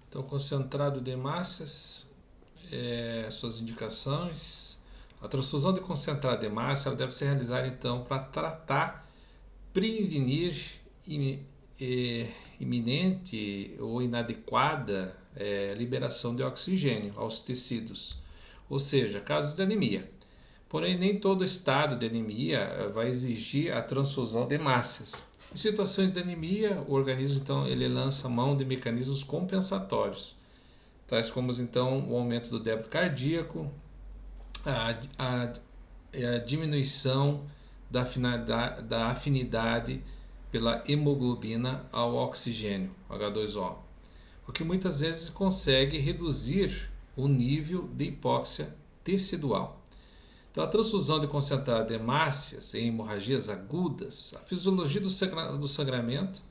Então, concentrado de hemácias, suas indicações. A transfusão de concentrado de hemácia ela deve ser realizada então para tratar, prevenir iminente ou inadequada liberação de oxigênio aos tecidos, ou seja, casos de anemia. Porém, nem todo estado de anemia vai exigir a transfusão de hemácias. Em situações de anemia, o organismo então ele lança mão de mecanismos compensatórios, tais como então o aumento do débito cardíaco, a diminuição da afinidade pela hemoglobina ao oxigênio, H2O, o que muitas vezes consegue reduzir o nível de hipóxia tecidual. Então, a transfusão de concentrado de hemácias em hemorragias agudas, a fisiologia do sangramento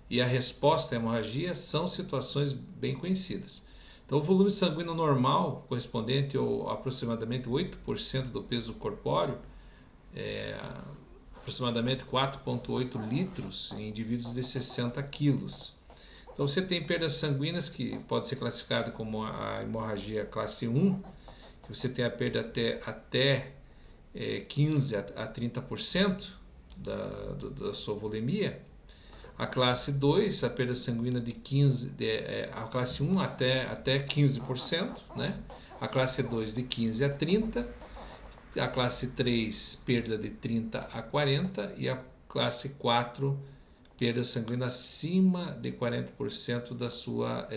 e a resposta à hemorragia são situações bem conhecidas. Então, o volume sanguíneo normal, correspondente a aproximadamente 8% do peso corpóreo, aproximadamente 4,8 litros em indivíduos de 60 quilos. Então, você tem perdas sanguíneas que pode ser classificado como a hemorragia classe 1, que você tem a perda até 15 a 30% da sua volemia. A classe 2, a perda sanguínea de 15, a classe 1 até 15%, né? A classe 2 de 15 a 30%, a classe 3, perda de 30 a 40% e a classe 4, perda sanguínea acima de 40% da sua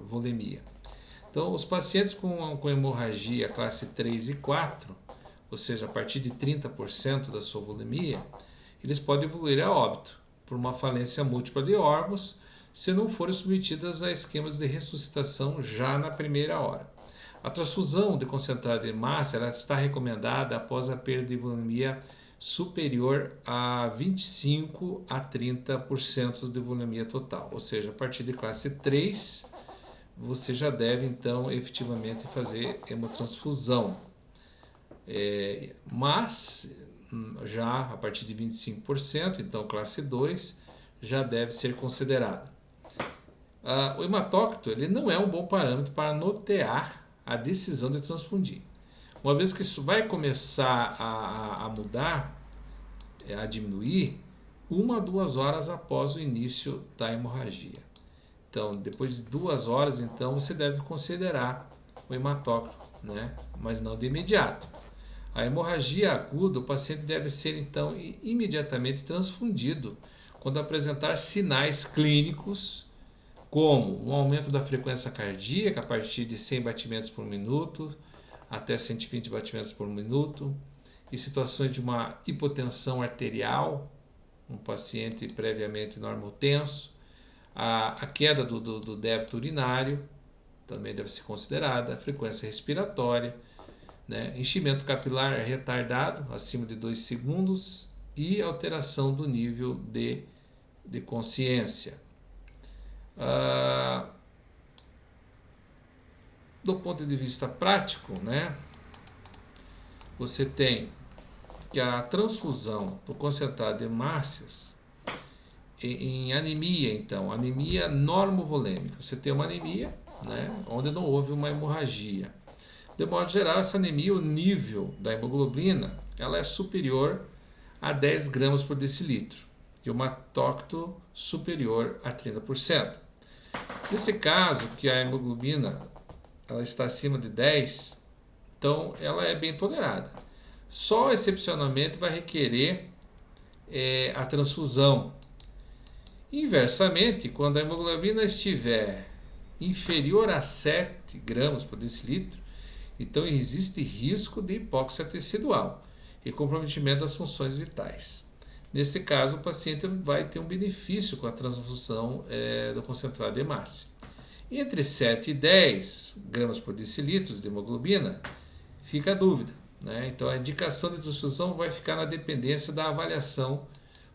volemia. Então, os pacientes com hemorragia classe 3 e 4, ou seja, a partir de 30% da sua volemia, eles podem evoluir a óbito por uma falência múltipla de órgãos, se não forem submetidas a esquemas de ressuscitação já na primeira hora. A transfusão de concentrado de hemácia ela está recomendada após a perda de volemia superior a 25 a 30% de volemia total, ou seja, a partir de classe 3, você já deve então efetivamente fazer hemotransfusão. Mas já a partir de 25%, então classe 2, já deve ser considerada. O hematócrito ele não é um bom parâmetro para nortear a decisão de transfundir. Uma vez que isso vai começar a mudar, a diminuir, 1 a 2 horas após o início da hemorragia. Então, depois de 2 horas, então, você deve considerar o hematócrito, né? Mas não de imediato. A hemorragia aguda, o paciente deve ser, então, imediatamente transfundido quando apresentar sinais clínicos, como um aumento da frequência cardíaca a partir de 100 batimentos por minuto até 120 batimentos por minuto, em situações de uma hipotensão arterial, um paciente previamente normotenso, a queda do débito urinário também deve ser considerada, a frequência respiratória, né? Enchimento capilar retardado, acima de 2 segundos, e alteração do nível de consciência. Do ponto de vista prático, né? Você tem que a transfusão do concentrado de hemácias em anemia, então, anemia normovolêmica. Você tem uma anemia, né, onde não houve uma hemorragia. De modo geral, essa anemia, o nível da hemoglobina, ela é superior a 10 gramas por decilitro e o hematócrito superior a 30%. Nesse caso, que a hemoglobina ela está acima de 10, então ela é bem tolerada. Só excepcionalmente vai requerer a transfusão. Inversamente, quando a hemoglobina estiver inferior a 7 gramas por decilitro, então existe risco de hipóxia tecidual e comprometimento das funções vitais. Nesse caso, o paciente vai ter um benefício com a transfusão do concentrado de hemácia. Entre 7 e 10 gramas por decilitro de hemoglobina, fica a dúvida, né? Então, a indicação de transfusão vai ficar na dependência da avaliação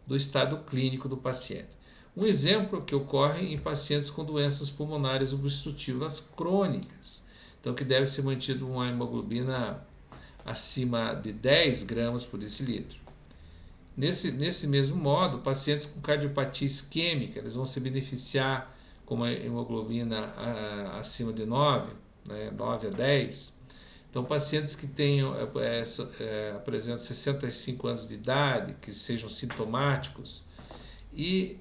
do estado clínico do paciente. Um exemplo que ocorre em pacientes com doenças pulmonares obstrutivas crônicas, então que deve ser mantido uma hemoglobina acima de 10 gramas por decilitro. Nesse mesmo modo, pacientes com cardiopatia isquêmica, eles vão se beneficiar como a hemoglobina acima de 9, né, 9 a 10. Então, pacientes que tenham, apresentam 65 anos de idade, que sejam sintomáticos, e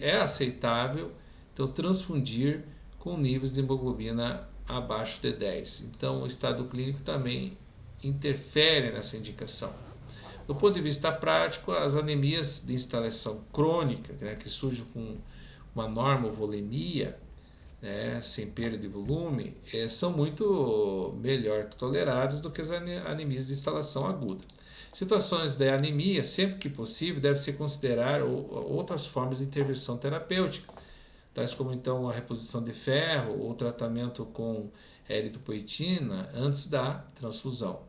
é aceitável então transfundir com níveis de hemoglobina abaixo de 10. Então, o estado clínico também interfere nessa indicação. Do ponto de vista prático, as anemias de instalação crônica, né, que surgem com uma normovolemia, né, sem perda de volume, são muito melhor toleradas do que as anemias de instalação aguda. Situações de anemia, sempre que possível, deve se considerar outras formas de intervenção terapêutica, tais como então a reposição de ferro ou tratamento com eritropoetina antes da transfusão.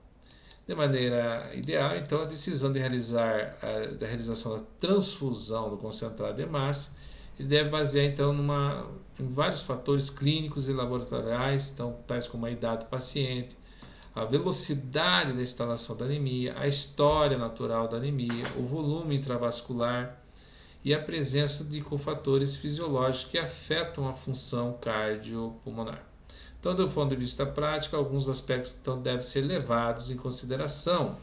De maneira ideal, então, a decisão de da realização da transfusão do concentrado de hemácia deve basear então em vários fatores clínicos e laboratoriais, então, tais como a idade do paciente, a velocidade da instalação da anemia, a história natural da anemia, o volume intravascular e a presença de cofatores fisiológicos que afetam a função cardiopulmonar. Então, do ponto de vista prático, alguns aspectos então, devem ser levados em consideração.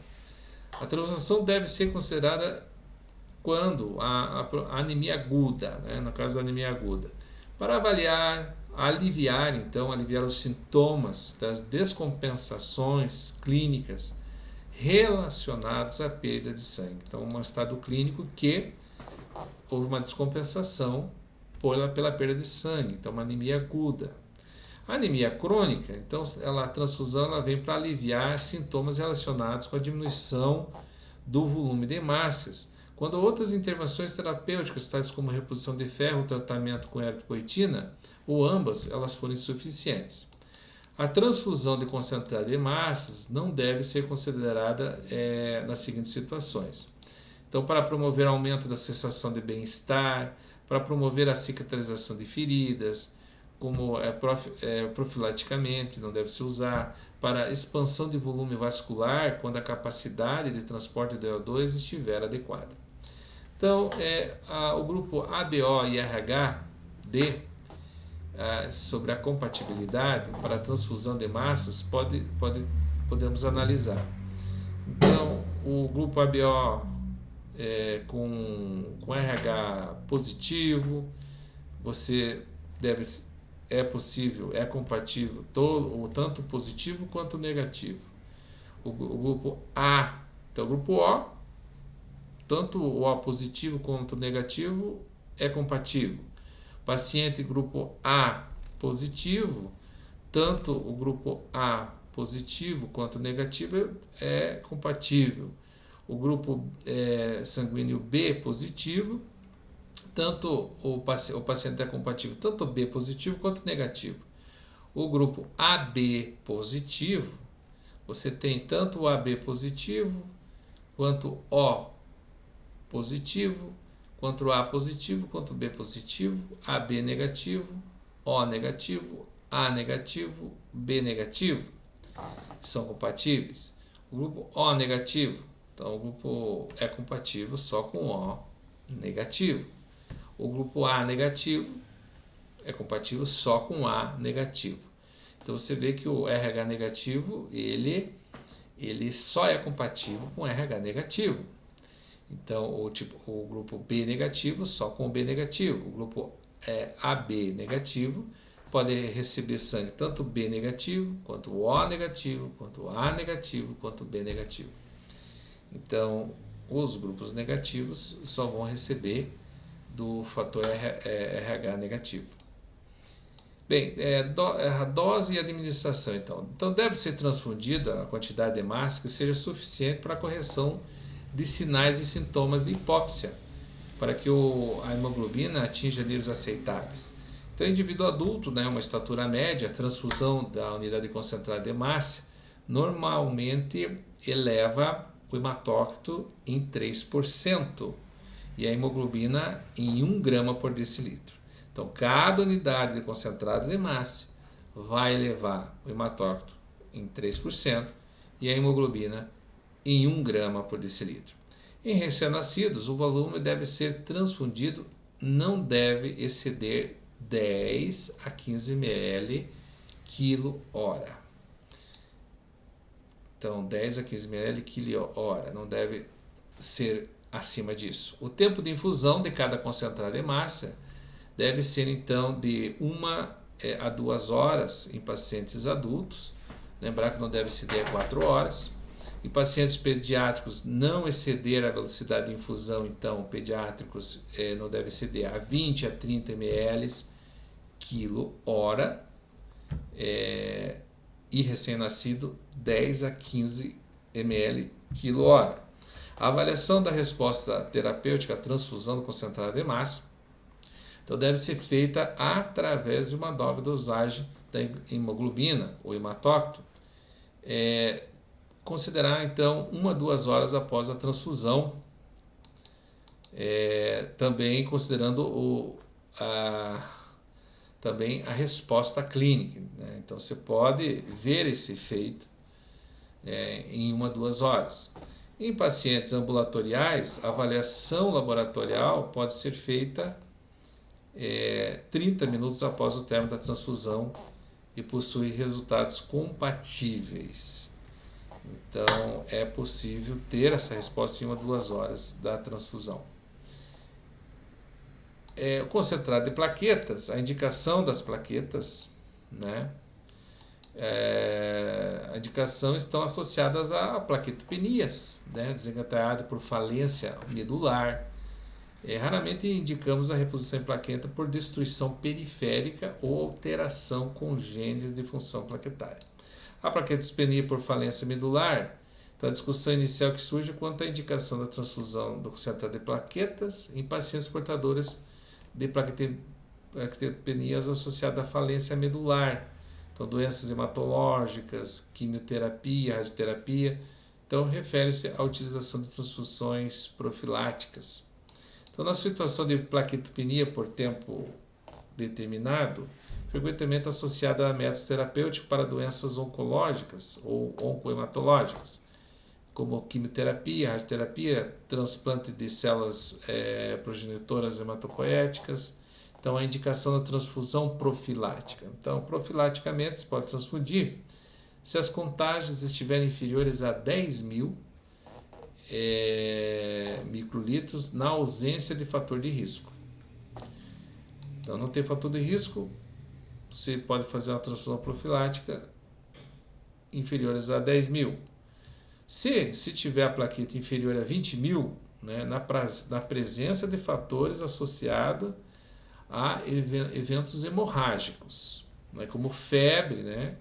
A transfusão deve ser considerada quando a anemia aguda, né, no caso da anemia aguda, para aliviar os sintomas das descompensações clínicas relacionadas à perda de sangue. Então, um estado clínico que houve uma descompensação pela perda de sangue, então uma anemia aguda. A anemia crônica, então, a transfusão vem para aliviar sintomas relacionados com a diminuição do volume de hemácias, quando outras intervenções terapêuticas, tais como reposição de ferro, tratamento com eritropoetina, ou ambas, elas forem insuficientes. A transfusão de concentrado de hemácias não deve ser considerada nas seguintes situações. Então, para promover aumento da sensação de bem-estar, para promover a cicatrização de feridas, como profilaticamente, não deve se usar, para expansão de volume vascular, quando a capacidade de transporte do CO2 estiver adequada. Então, o grupo ABO e RHD, sobre a compatibilidade para a transfusão de hemácias, podemos analisar. Então, o grupo ABO com RH positivo, é compatível tanto positivo quanto negativo. O grupo A, então o grupo O, tanto o O positivo quanto negativo é compatível. Paciente grupo A positivo, tanto o grupo A positivo quanto negativo é compatível. O grupo sanguíneo B positivo, tanto o paciente é compatível tanto B positivo quanto negativo. O grupo AB positivo, você tem tanto o AB positivo quanto O positivo, quanto o A positivo, quanto o B positivo, AB negativo, O negativo, A negativo, B negativo, são compatíveis. O grupo O negativo, então o grupo é compatível só com O negativo. O grupo A negativo é compatível só com A negativo. Então você vê que o RH negativo ele só é compatível com RH negativo. Então o grupo B negativo só com o B negativo. O grupo AB negativo pode receber sangue tanto B negativo, quanto O negativo, quanto A negativo, quanto B negativo. Então os grupos negativos só vão receber do fator RH negativo. Bem, a dose e administração, então deve ser transfundida a quantidade de hemácia que seja suficiente para a correção de sinais e sintomas de hipóxia, para que a hemoglobina atinja níveis aceitáveis. Então, indivíduo adulto, uma estatura média, a transfusão da unidade concentrada de hemácia normalmente eleva o hematócrito em 3%. E a hemoglobina em 1 grama por decilitro. Então, cada unidade de concentrado de hemácia vai elevar o hematócrito em 3% e a hemoglobina em 1 grama por decilitro. Em recém-nascidos, o volume deve ser transfundido, não deve exceder 10 a 15 ml quilo-hora. Então, 10 a 15 ml quilo-hora, não deve ser acima disso. O tempo de infusão de cada concentrado de massa deve ser, então, de 1 a 2 horas em pacientes adultos. Lembrar que não deve exceder 4 horas. Em pacientes pediátricos, não exceder a velocidade de infusão, então, pediátricos não deve exceder a 20 a 30 ml quilo-hora. E recém-nascido, 10 a 15 ml quilo-hora. A avaliação da resposta terapêutica à transfusão do concentrado de massa, então, deve ser feita através de uma nova dosagem da hemoglobina ou hematócrito. Considerar, então, 1 a 2 horas após a transfusão, também considerando também a resposta clínica, né? Então, você pode ver esse efeito em 1 a 2 horas. Em pacientes ambulatoriais, a avaliação laboratorial pode ser feita 30 minutos após o término da transfusão e possui resultados compatíveis. Então, é possível ter essa resposta em 1 a 2 horas da transfusão. O concentrado de plaquetas, a indicação das plaquetas, né? A indicação estão associadas a plaquetopenias, né? Desencadeada por falência medular. Raramente indicamos a reposição em plaqueta por destruição periférica ou alteração congênita de função plaquetária. A plaquetopenia por falência medular, então a discussão inicial que surge quanto à indicação da transfusão do concentrado de plaquetas em pacientes portadores de plaquetopenias associadas à falência medular. Então, doenças hematológicas, quimioterapia, radioterapia. Então, refere-se à utilização de transfusões profiláticas. Então, na situação de plaquetopenia por tempo determinado, frequentemente associada a métodos terapêuticos para doenças oncológicas ou oncohematológicas, como quimioterapia, radioterapia, transplante de células progenitoras hematopoéticas. Então, a indicação da transfusão profilática. Então, profilaticamente, se pode transfundir se as contagens estiverem inferiores a 10.000 microlitros na ausência de fator de risco. Então, não tem fator de risco, você pode fazer uma transfusão profilática inferiores a 10.000. Se tiver a plaqueta inferior a 20.000, né, na presença de fatores associados a eventos hemorrágicos, né, como febre, né,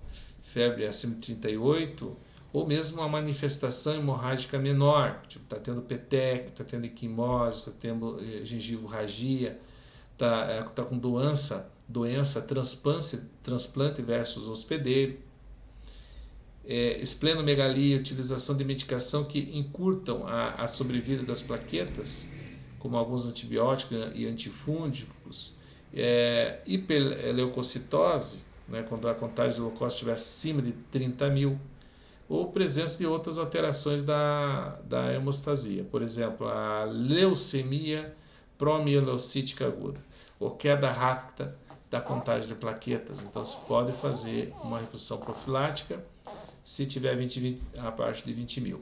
febre acima de 38, ou mesmo uma manifestação hemorrágica menor, tipo está tendo petec, está tendo equimose, está tendo gengivorragia, está com doença transplante versus hospedeiro, esplenomegalia, utilização de medicação que encurtam a sobrevida das plaquetas, como alguns antibióticos e antifúngicos, hiperleucocitose, né, quando a contagem de leucócitos estiver acima de 30.000, ou presença de outras alterações da hemostasia, por exemplo, a leucemia promielocítica aguda, ou queda rápida da contagem de plaquetas. Então, se pode fazer uma reposição profilática se tiver abaixo de 20.000.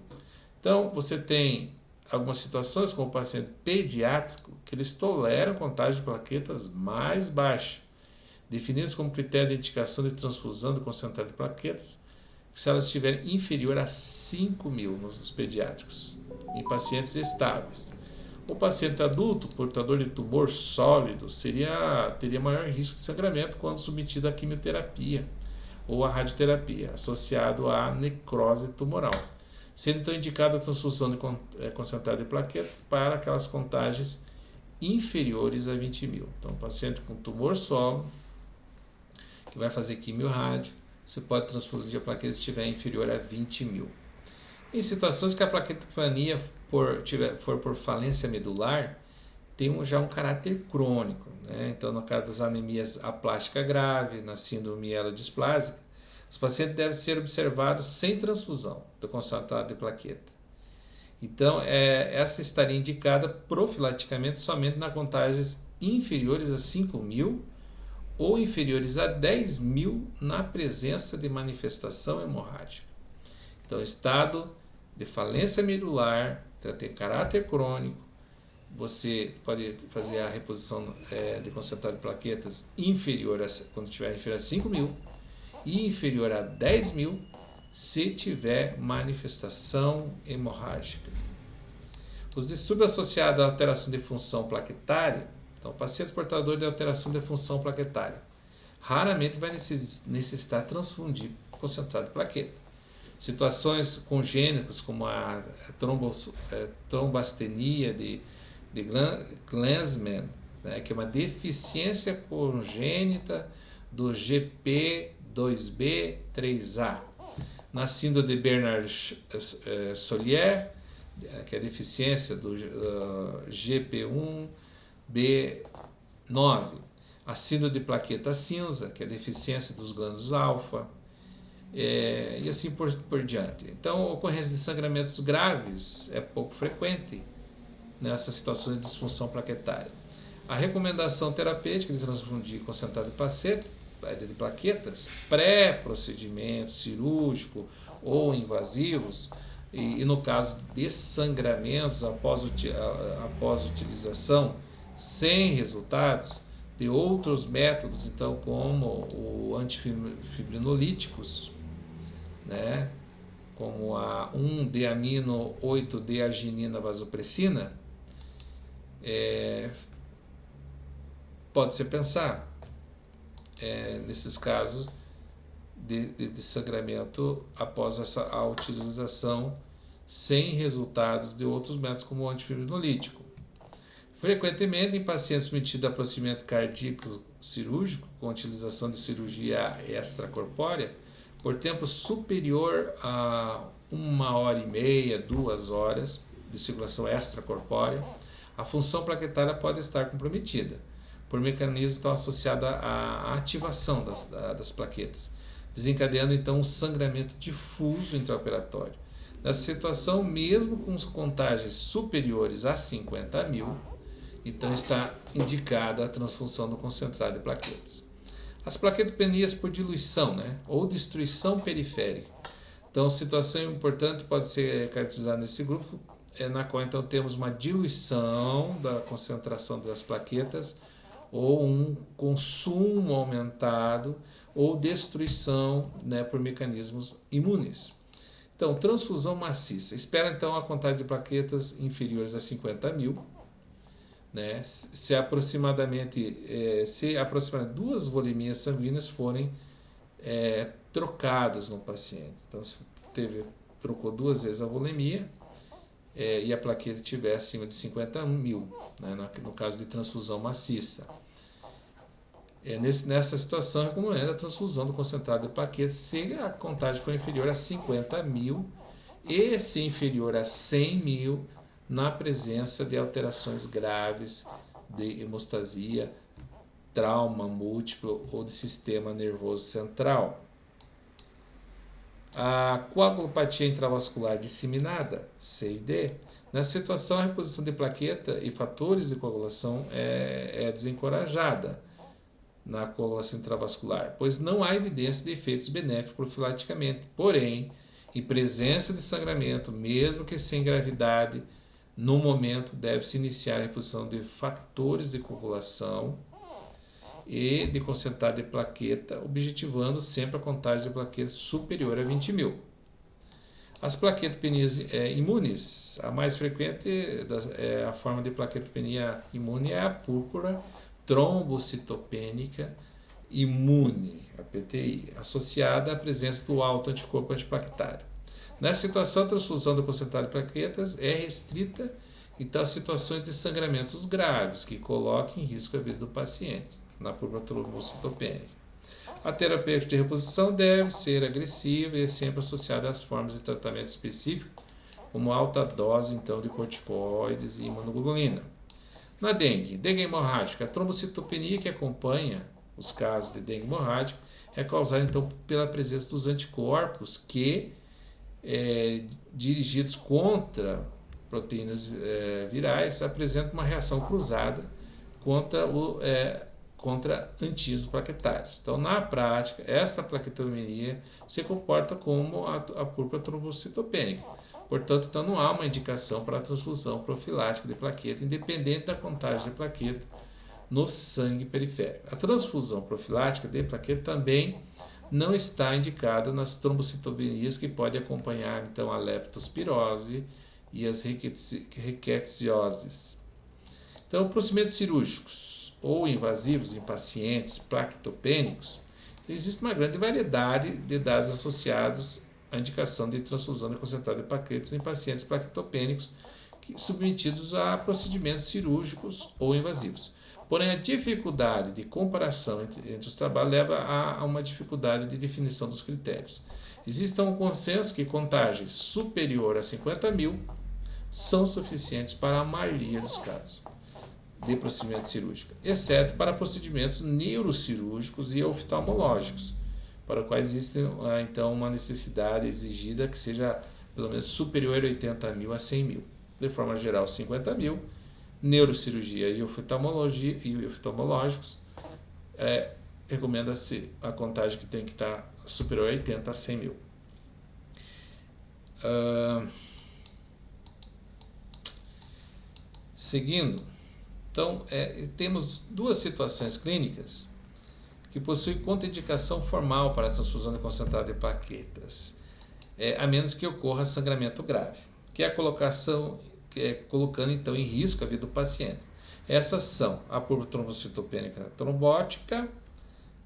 Então, você tem algumas situações, como o paciente pediátrico, que eles toleram contagem de plaquetas mais baixa, definidas como critério de indicação de transfusão do concentrado de plaquetas, se elas estiverem inferior a 5.000 nos pediátricos, em pacientes estáveis. O paciente adulto, portador de tumor sólido, teria maior risco de sangramento quando submetido à quimioterapia ou à radioterapia, associado à necrose tumoral, sendo então indicada a transfusão de concentrado de plaqueta para aquelas contagens inferiores a 20.000. Então, paciente com tumor sólido, que vai fazer quimio-rádio, você pode transfundir a plaqueta se estiver inferior a 20.000. Em situações que a plaquetopenia for por falência medular, tem já um caráter crônico, né? Então, no caso das anemias aplástica grave, na síndrome mielodisplásica, os pacientes devem ser observados sem transfusão do concentrado de plaqueta. Então, essa estaria indicada profilaticamente somente nas contagens inferiores a 5.000 ou inferiores a 10.000 na presença de manifestação hemorrágica. Então, estado de falência medular, tem caráter crônico, você pode fazer a reposição de concentrado de plaquetas inferior quando tiver inferior a 5.000 e inferior a 10.000 se tiver manifestação hemorrágica. Os distúrbios associados à alteração de função plaquetária, então, pacientes portadores de alteração de função plaquetária, raramente vai necessitar transfundir concentrado de plaqueta. Situações congênitas como a trombastenia de Glanzmann, né, que é uma deficiência congênita do GP2B3A, na síndrome de Bernard-Solier, que é a deficiência do GP1B9, a síndrome de plaqueta cinza, que é a deficiência dos glândulos alfa, e assim por diante. Então, a ocorrência de sangramentos graves é pouco frequente nessas situações de disfunção plaquetária. A recomendação terapêutica de transfundir concentrado de plaquetas pré-procedimento cirúrgico ou invasivos, e no caso de sangramentos após utilização sem resultados, de outros métodos, então, como o antifibrinolíticos, né, como a 1-deamino-8-dearginina vasopressina, pode-se pensar nesses casos de sangramento após a utilização sem resultados de outros métodos como o antifibrinolítico. Frequentemente, em pacientes submetidos a procedimento cardíaco cirúrgico com utilização de cirurgia extracorpórea, por tempo superior a 1h30, 2 horas de circulação extracorpórea, a função plaquetária pode estar comprometida, por mecanismo então, associado à ativação das plaquetas, desencadeando então um sangramento difuso intraoperatório. Nessa situação, mesmo com contagens superiores a 50.000, então está indicada a transfusão do concentrado de plaquetas. As plaquetopenias por diluição, né, ou destruição periférica. Então, situação importante pode ser caracterizada nesse grupo, na qual então temos uma diluição da concentração das plaquetas, ou um consumo aumentado, ou destruição, né, por mecanismos imunes. Então, transfusão maciça. Espera então a contagem de plaquetas inferiores a 50.000, né, se aproximadamente 2 volemias sanguíneas forem trocadas no paciente. Então, se trocou 2 vezes a volemia e a plaqueta estiver acima de 50.000, né, no caso de transfusão maciça. Nessa situação, é recomendada a transfusão do concentrado de plaquetas se a contagem for inferior a 50.000 e se inferior a 100.000 na presença de alterações graves de hemostasia, trauma múltiplo ou de sistema nervoso central. A coagulopatia intravascular disseminada, CID, nessa situação a reposição de plaqueta e fatores de coagulação é desencorajada na coagulação intravascular, pois não há evidência de efeitos benéficos profilaticamente. Porém, em presença de sangramento, mesmo que sem gravidade, no momento deve-se iniciar a reposição de fatores de coagulação e de concentrado de plaqueta, objetivando sempre a contagem de plaquetas superior a 20.000. As plaquetopenias imunes, a mais frequente a forma de plaquetopenia imune é a púrpura trombocitopênica imune, a PTI, associada à presença do alto anticorpo antiplaquetário. Nessa situação, a transfusão do concentrado de plaquetas é restrita então a situações de sangramentos graves que coloquem em risco a vida do paciente na púrpura trombocitopênica. A terapia de reposição deve ser agressiva e é sempre associada às formas de tratamento específico, como alta dose então, de corticoides e imunoglobulina. Na dengue hemorrágica, a trombocitopenia que acompanha os casos de dengue hemorrágica é causada então pela presença dos anticorpos que, dirigidos contra proteínas virais, apresentam uma reação cruzada contra antígenos plaquetários. Então, na prática, esta plaquetomia se comporta como a púrpura trombocitopênica. Portanto, então, não há uma indicação para a transfusão profilática de plaqueta, independente da contagem de plaqueta no sangue periférico. A transfusão profilática de plaqueta também não está indicada nas trombocitopenias que pode acompanhar então a leptospirose e as rickettsioses. Então, procedimentos cirúrgicos ou invasivos em pacientes plaquetopênicos, então, existe uma grande variedade de dados associados à indicação de transfusão de concentrado de plaquetas em pacientes plaquetopênicos submetidos a procedimentos cirúrgicos ou invasivos. Porém, a dificuldade de comparação entre os trabalhos leva a uma dificuldade de definição dos critérios. Existe um consenso que contagens superior a 50.000 são suficientes para a maioria dos casos de procedimento cirúrgico, exceto para procedimentos neurocirúrgicos e oftalmológicos, para os quais existe então uma necessidade exigida que seja pelo menos superior a 80.000 a 100.000. De forma geral, 50.000, neurocirurgia e oftalmológicos, recomenda-se a contagem que tem que estar superior a 80 a 100.000. Seguindo, então, temos duas situações clínicas que possuem contraindicação formal para a transfusão de concentrado de plaquetas, a menos que ocorra sangramento grave, que é a colocação, colocando então em risco a vida do paciente. Essas são a púrpura trombocitopênica trombótica,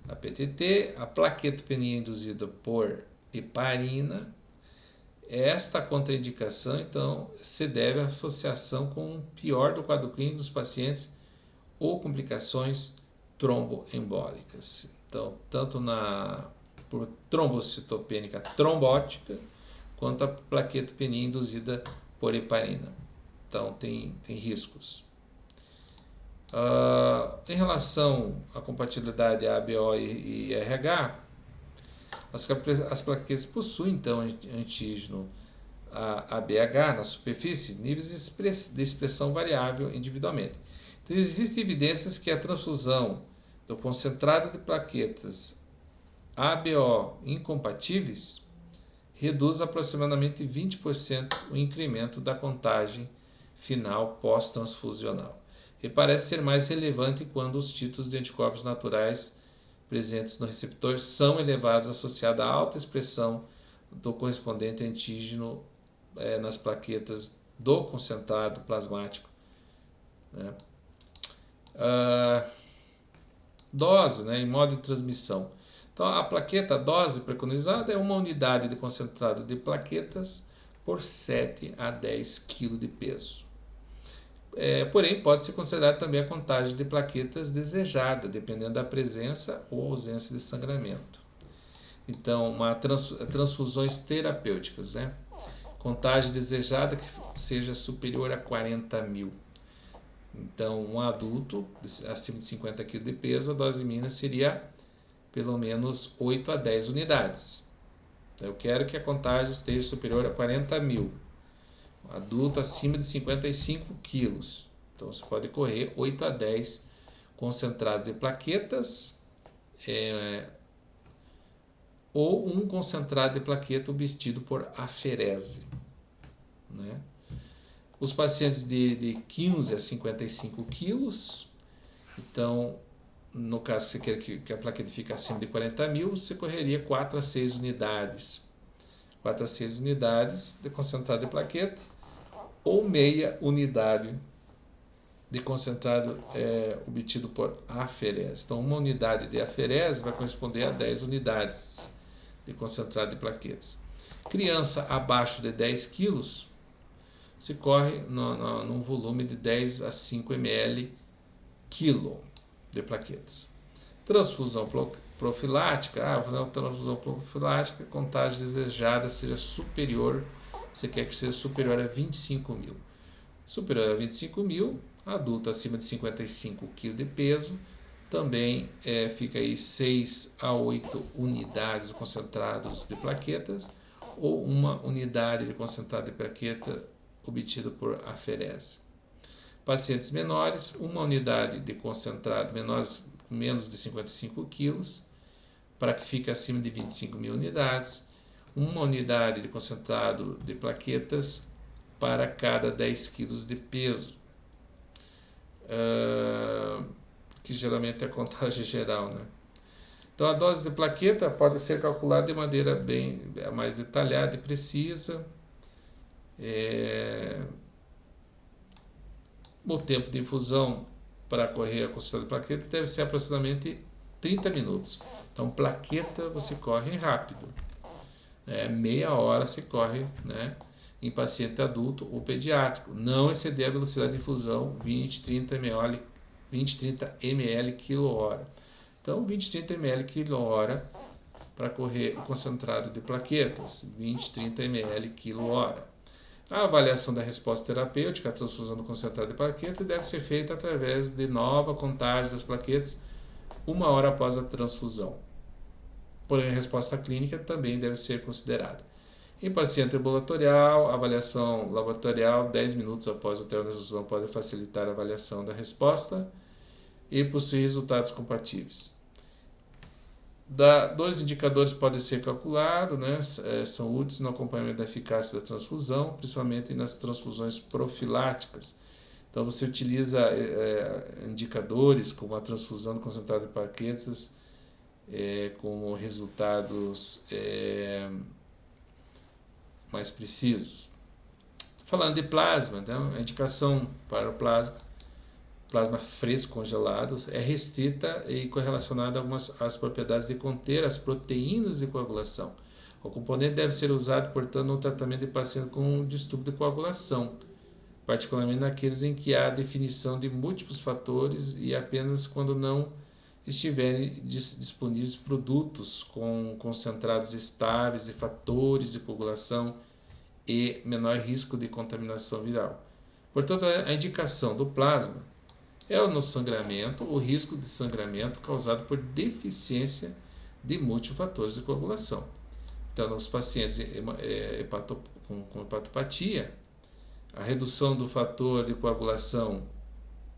a PTT, a plaquetopenia induzida por heparina. Esta contraindicação, então, se deve à associação com o pior do quadro clínico dos pacientes ou complicações tromboembólicas. Então, tanto por trombocitopênica trombótica, quanto a plaquetopenia induzida por heparina. Então, tem riscos. Em relação à compatibilidade ABO e RH, as plaquetas possuem, então, antígeno ABH na superfície, níveis de expressão variável individualmente. Então, existem evidências que a transfusão do concentrado de plaquetas ABO incompatíveis reduz aproximadamente 20% o incremento da contagem final pós-transfusional. E parece ser mais relevante quando os títulos de anticorpos naturais presentes no receptor são elevados, associados à alta expressão do correspondente antígeno nas plaquetas do concentrado plasmático. Dose, em modo de transmissão. Então, a plaqueta, a dose preconizada é 1 unidade de concentrado de plaquetas por 7 a 10 kg de peso. Porém, pode-se considerar também a contagem de plaquetas desejada, dependendo da presença ou ausência de sangramento. Então, transfusões terapêuticas, contagem desejada que seja superior a 40.000. Então, um adulto acima de 50 kg de peso, a dose mínima seria pelo menos 8 a 10 unidades. Eu quero que a contagem esteja superior a 40.000. Adulto acima de 55 quilos. Então, você pode correr 8 a 10 concentrados de plaquetas ou um concentrado de plaqueta obtido por aferese. Os pacientes de 15 a 55 quilos, então, no caso que você queira que a plaqueta fique acima de 40.000, você correria 4 a 6 unidades. 4 a 6 unidades de concentrado de plaqueta ou meia unidade de concentrado obtido por aferese. Então, uma unidade de aferese vai corresponder a 10 unidades de concentrado de plaquetas. Criança abaixo de 10 quilos, se corre num volume de 10 a 5 ml quilo de plaquetas. Transfusão profilática, vou fazer uma transfusão profilática, contagem desejada seja superior, você quer que seja superior a 25.000. Superior a 25.000, adulto acima de 55 kg de peso, também fica aí 6 a 8 unidades concentrados de plaquetas ou uma unidade de concentrado de plaqueta obtido por aferese. Pacientes menores, uma unidade de concentrado menores menos de 55 quilos, para que fique acima de 25.000 unidades, uma unidade de concentrado de plaquetas para cada 10 quilos de peso, que geralmente é a contagem geral, né? Então a dose de plaqueta pode ser calculada de maneira bem mais detalhada e precisa. O tempo de infusão para correr a concentração de plaqueta deve ser aproximadamente 30 minutos. Então plaqueta você corre rápido. Meia hora você corre, né, em paciente adulto ou pediátrico. Não exceder a velocidade de infusão 20-30 ml quilo-hora. Então 20-30 ml quilo-hora para correr o concentrado de plaquetas, 20-30 ml quilo-hora. A avaliação da resposta terapêutica à transfusão do concentrado de plaquetas deve ser feita através de nova contagem das plaquetas 1 hora após a transfusão. Porém, a resposta clínica também deve ser considerada. Em paciente ambulatorial, a avaliação laboratorial 10 minutos após o término da transfusão pode facilitar a avaliação da resposta e possuir resultados compatíveis. Dois indicadores podem ser calculados, né? São úteis no acompanhamento da eficácia da transfusão, principalmente nas transfusões profiláticas. Então você utiliza indicadores como a transfusão do concentrado de plaquetas como resultados mais precisos. Falando de plasma, então, a indicação para o plasma fresco congelado é restrita e correlacionada às propriedades de conter as proteínas de coagulação. O componente deve ser usado, portanto, no tratamento de pacientes com distúrbio de coagulação, particularmente naqueles em que há definição de múltiplos fatores e apenas quando não estiverem disponíveis produtos com concentrados estáveis de fatores de coagulação e menor risco de contaminação viral. Portanto, a indicação do plasma no sangramento, o risco de sangramento causado por deficiência de múltiplos fatores de coagulação. Então, nos pacientes com hepatopatia, a redução do fator de coagulação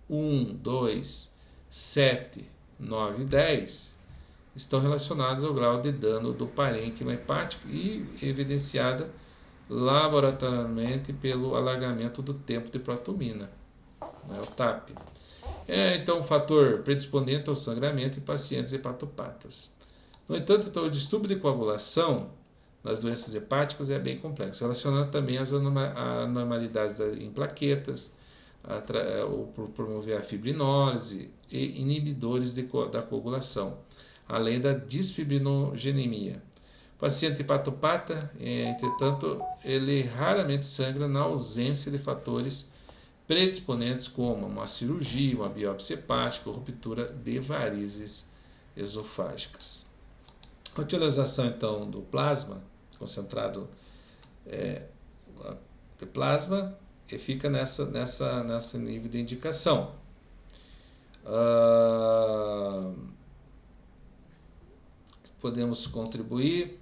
1, 2, 7, 9 e 10 estão relacionados ao grau de dano do parênquima hepático e evidenciada laboratorialmente pelo alargamento do tempo de protomina, o TAP. Então, um fator predisponente ao sangramento em pacientes hepatopatas. No entanto, o distúrbio de coagulação nas doenças hepáticas é bem complexo, relacionado também às anormalidades em plaquetas, por promover a fibrinólise e inibidores da coagulação, além da disfibrinogenemia. O paciente hepatopata, entretanto, ele raramente sangra na ausência de fatores predisponentes como uma cirurgia, uma biópsia hepática ou ruptura de varizes esofágicas. A utilização então do plasma concentrado de plasma fica nesse nível de indicação. Podemos contribuir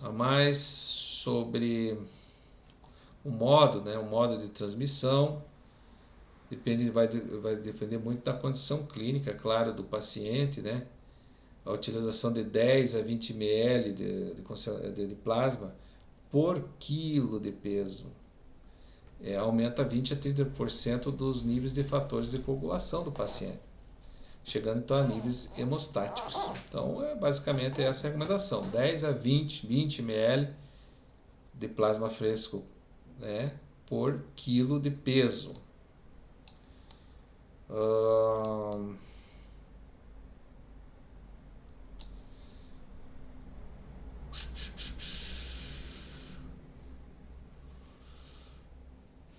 a mais sobre o modo de transmissão. Vai depender muito da condição clínica, claro, do paciente, né? A utilização de 10 a 20 ml de plasma por quilo de peso aumenta 20 a 30% dos níveis de fatores de coagulação do paciente, chegando então a níveis hemostáticos. Então, basicamente essa é a recomendação: 10 a 20 ml de plasma fresco, né, por quilo de peso.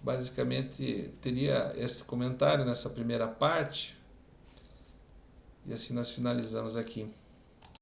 Basicamente teria esse comentário nessa primeira parte, e assim nós finalizamos aqui.